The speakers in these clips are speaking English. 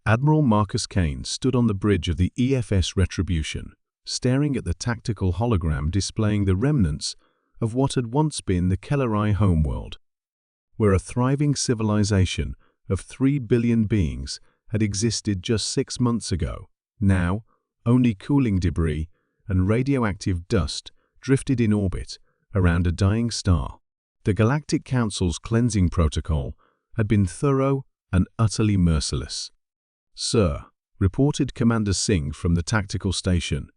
Admiral Marcus Kane stood on the bridge of the EFS Retribution, staring at the tactical hologram displaying the remnants of what had once been the Kellerai homeworld, where a thriving civilization of 3 billion beings had existed just 6 months ago. Now, only cooling debris and radioactive dust drifted in orbit around a dying star. The Galactic Council's cleansing protocol had been thorough and utterly merciless. "Sir," reported Commander Singh from the tactical station,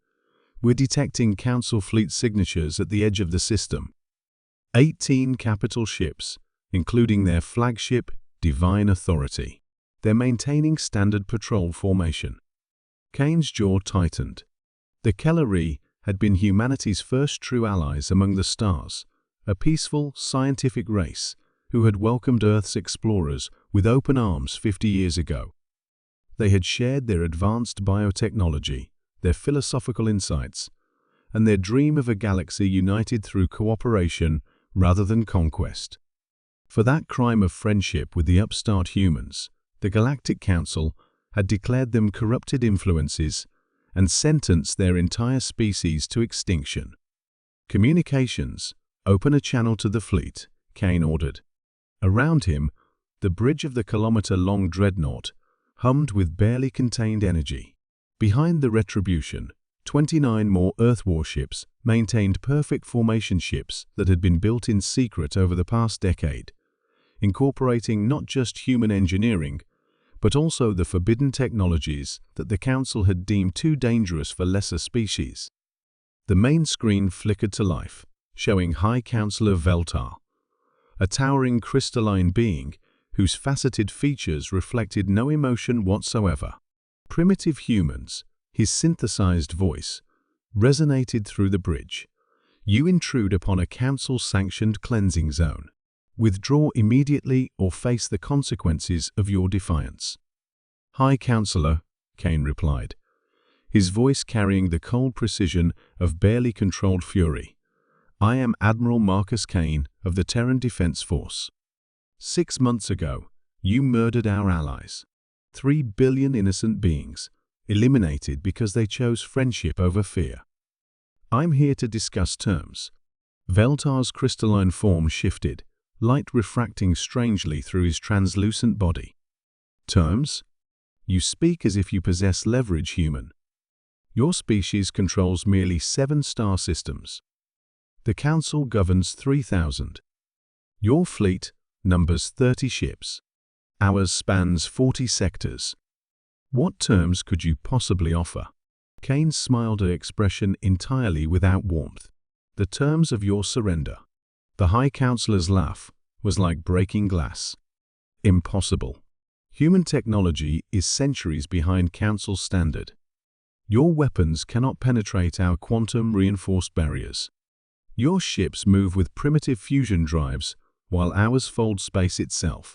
"we're detecting Council fleet signatures at the edge of the system. 18 capital ships, including their flagship, Divine Authority. They're maintaining standard patrol formation." Kane's jaw tightened. The Kellerai had been humanity's first true allies among the stars, a peaceful, scientific race who had welcomed Earth's explorers with open arms 50 years ago. They had shared their advanced biotechnology, their philosophical insights, and their dream of a galaxy united through cooperation rather than conquest. For that crime of friendship with the upstart humans, the Galactic Council had declared them corrupted influences and sentenced their entire species to extinction. "Communications, open a channel to the fleet," Kane ordered. Around him, the bridge of the kilometer-long dreadnought hummed with barely contained energy. Behind the Retribution, 29 more Earth warships maintained perfect formation ships that had been built in secret over the past decade, incorporating not just human engineering, but also the forbidden technologies that the Council had deemed too dangerous for lesser species. The main screen flickered to life, showing High Counselor Veltar, a towering crystalline being whose faceted features reflected no emotion whatsoever. "Primitive humans," his synthesized voice resonated through the bridge. "You intrude upon a Council-sanctioned cleansing zone. Withdraw immediately or face the consequences of your defiance." "High Counselor," Kane replied, his voice carrying the cold precision of barely controlled fury. "I am Admiral Marcus Kane of the Terran Defense Force. 6 months ago, you murdered our allies. 3 billion innocent beings, eliminated because they chose friendship over fear. I'm here to discuss terms." Veltar's crystalline form shifted, light refracting strangely through his translucent body. "Terms? You speak as if you possess leverage, human. Your species controls merely 7 star systems. The Council governs 3,000. Your fleet numbers 30 ships. Ours spans 40 sectors. What terms could you possibly offer?" Kane smiled an expression entirely without warmth. "The terms of your surrender." The High Counselor's laugh was like breaking glass. "Impossible. Human technology is centuries behind Council standard. Your weapons cannot penetrate our quantum-reinforced barriers. Your ships move with primitive fusion drives, while ours fold space itself.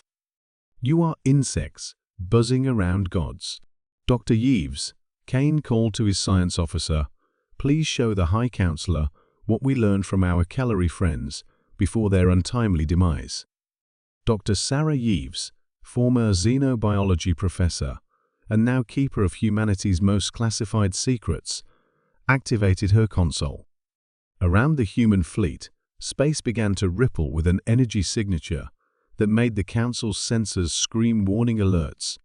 You are insects, buzzing around gods." "Dr. Yves," Kane called to his science officer, "please show the High Counselor what we learned from our Kellerai friends before their untimely demise." Dr. Sarah Yves, former xenobiology professor and now keeper of humanity's most classified secrets, activated her console. Around the human fleet, space began to ripple with an energy signature that made the Council's sensors scream warning alerts.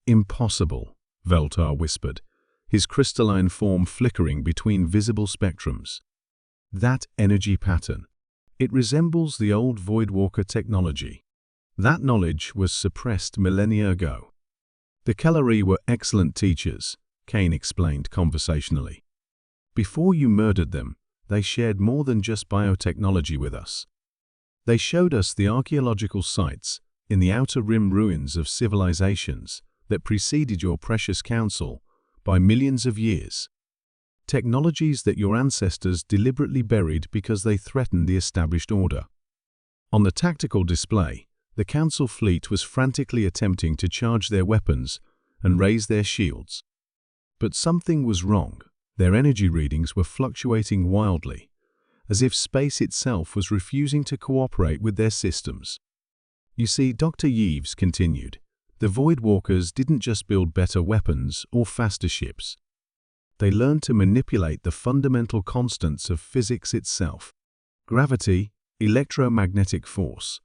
"Impossible," Veltar whispered, his crystalline form flickering between visible spectrums. "That energy pattern. It resembles the old Voidwalker technology. That knowledge was suppressed millennia ago." "The Kellerai were excellent teachers," Kane explained conversationally. "Before you murdered them, they shared more than just biotechnology with us. They showed us the archaeological sites in the outer rim ruins of civilizations that preceded your precious Council by millions of years. Technologies that your ancestors deliberately buried because they threatened the established order." On the tactical display, the Council fleet was frantically attempting to charge their weapons and raise their shields. But something was wrong. Their energy readings were fluctuating wildly, as if space itself was refusing to cooperate with their systems. "You see," Dr. Yves continued, The Voidwalkers didn't just build better weapons or faster ships. They learned to manipulate the fundamental constants of physics itself. Gravity, electromagnetic force,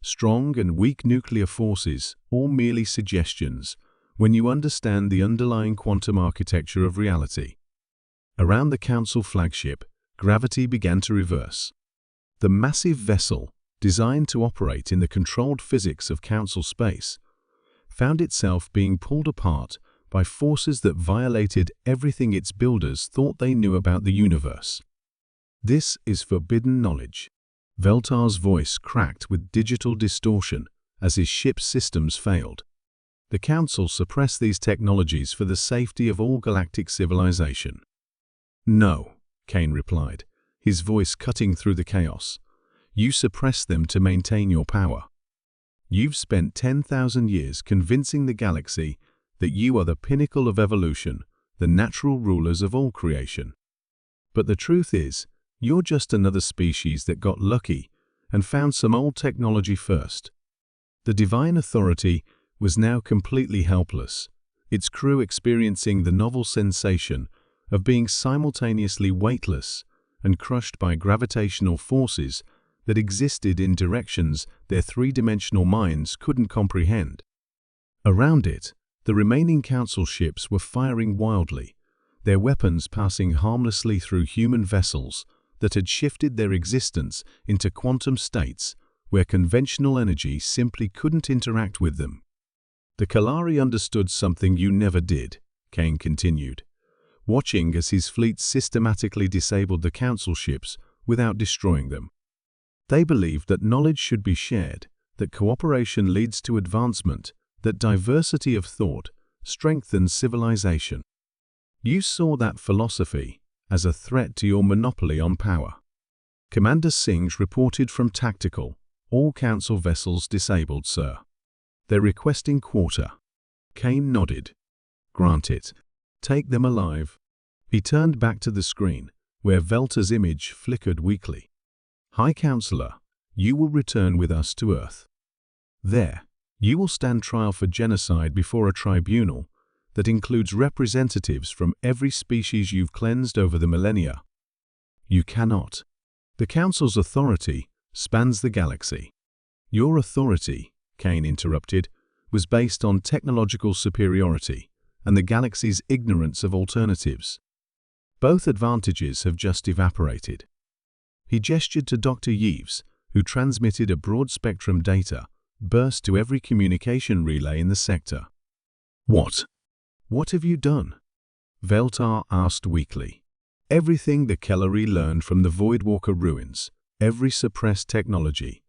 strong and weak nuclear forces, all merely suggestions when you understand the underlying quantum architecture of reality. Around the Council flagship, gravity began to reverse. The massive vessel, designed to operate in the controlled physics of Council space, found itself being pulled apart by forces that violated everything its builders thought they knew about the universe. This is forbidden knowledge. Veltar's voice cracked with digital distortion as his ship's systems failed. The Council suppressed these technologies for the safety of all galactic civilization. No, Kane replied, his voice cutting through the chaos. You suppress them to maintain your power. You've spent 10,000 years convincing the galaxy that you are the pinnacle of evolution, the natural rulers of all creation. But the truth is, you're just another species that got lucky and found some old technology first. The divine authority was now completely helpless, its crew experiencing the novel sensation of being simultaneously weightless and crushed by gravitational forces that existed in directions their three-dimensional minds couldn't comprehend. Around it, the remaining Council ships were firing wildly, their weapons passing harmlessly through human vessels that had shifted their existence into quantum states where conventional energy simply couldn't interact with them. The Kalari understood something you never did, Kane continued, watching as his fleet systematically disabled the Council ships without destroying them. They believed that knowledge should be shared, that cooperation leads to advancement, that diversity of thought strengthens civilization. You saw that philosophy as a threat to your monopoly on power. Commander Singh reported from Tactical, all Council vessels disabled, sir. They're requesting quarter. Kane nodded. Grant it. Take them alive. He turned back to the screen, where Veltar's image flickered weakly. High Counselor, you will return with us to Earth. There, you will stand trial for genocide before a tribunal that includes representatives from every species you've cleansed over the millennia. You cannot. The Council's authority spans the galaxy. Your authority, Kane interrupted, was based on technological superiority and the galaxy's ignorance of alternatives. Both advantages have just evaporated. He gestured to Dr. Yves, who transmitted a broad-spectrum data burst to every communication relay in the sector. What? What have you done? Veltar asked weakly. Everything the Kellery learned from the Voidwalker ruins, every suppressed technology,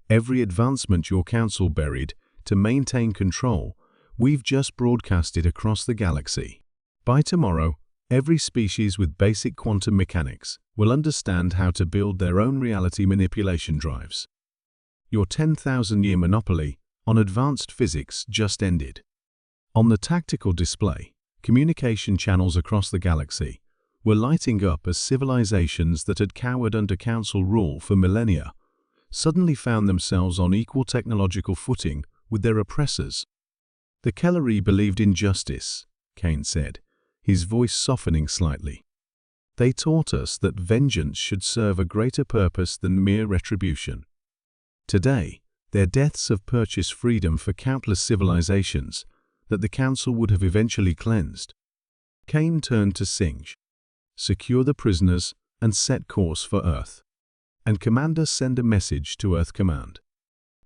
every advancement your Council buried to maintain control, we've just broadcasted across the galaxy. By tomorrow, every species with basic quantum mechanics will understand how to build their own reality manipulation drives. Your 10,000-year monopoly on advanced physics just ended. On the tactical display, communication channels across the galaxy were lighting up as civilizations that had cowered under Council rule for millennia suddenly found themselves on equal technological footing with their oppressors. The Kellery believed in justice, Kane said, his voice softening slightly. They taught us that vengeance should serve a greater purpose than mere retribution. Today, their deaths have purchased freedom for countless civilizations that the Council would have eventually cleansed. Kane turned to Singh. Secure the prisoners and set course for Earth. And Commander, send a message to Earth Command.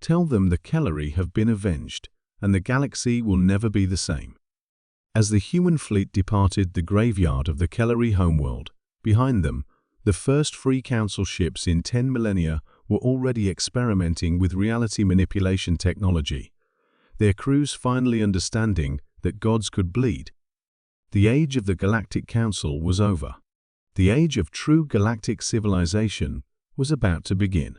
Tell them the Kellery have been avenged and the galaxy will never be the same. As the human fleet departed the graveyard of the Kellery homeworld, behind them, the first free Council ships in 10 millennia were already experimenting with reality manipulation technology, their crews finally understanding that gods could bleed. The age of the Galactic Council was over. The age of true galactic civilization was about to begin.